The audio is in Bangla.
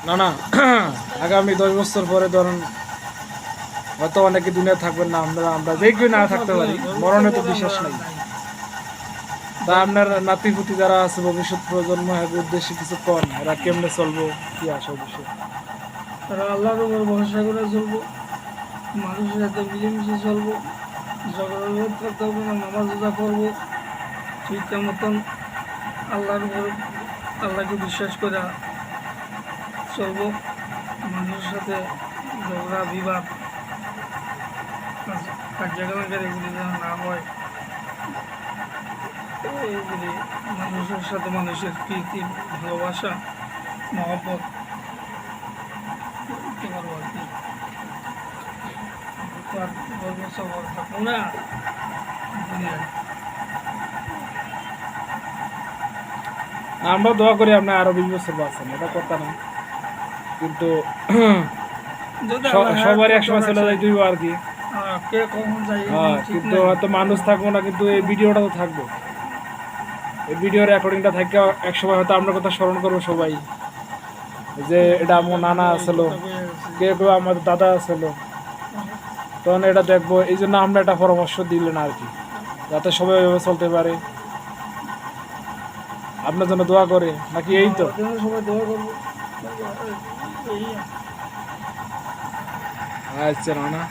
না না আগামী 10 বছর পরে ধরুন হয়তো অনেকে দুনিয়া থাকবেন না, আমরা যে কেউ না থাকতে পারি, মরণে তো বিশ্বাস নাই। তা আপনার নাতি পুতি যারা আছে ভবিষ্যৎ প্রজন্ম এর উদ্দেশ্যে কিছু কন, এরা কেমনে চলবো, কি আসে বিষয়? তারা আল্লাহর উপর ভরসা করে চলবো, মানুষের সাথে মিলেমিশে চলবো, ঝগড়া করতে হবে না, নামাজ রোজা করবো ঠিক মতন, আল্লাহর উপর আল্লাহকে বিশ্বাস করে চলবো। মানুষের সাথে ঝগড়া বিবাদ কার্যক্রমের এগুলি যেন না হয়, এইগুলি মানুষের সাথে মানুষের প্রীতি ভালোবাসা মহব্বত করতে পারবো আর কি। আর গর্ব সবর থাকবো না দুনিয়ায়। আমরা দোয়া করি আপনি আরো 20 বছর বাঁচেন, এটা কথা না, কিন্তু যদি আল্লাহ সবার এক হায়াত সময় চলে রাখে, যাই তুই আর কি। কে কখন যাই ঠিক কিন্তু নাই। হয়তো মানুষ থাকবো না, কিন্তু এই ভিডিওটা তো থাকবো, এই ভিডিও রেকর্ডিংটা থাকে, এক সময় হয়তো আপনার কথা স্মরণ করবো সবাই, যে এটা আমার নানা আসলো, কেউ কেউ আমাদের দাদা আসলো, তখন এটা দেখবো। এই জন্য আমরা একটা পরামর্শ দিলেন আর কি, যাতে সবাই ওইভাবে চলতে পারে। আপনার জন্য দোয়া করে নাকি, এই তো? সবাই দোয়া করবো। আচ্ছা না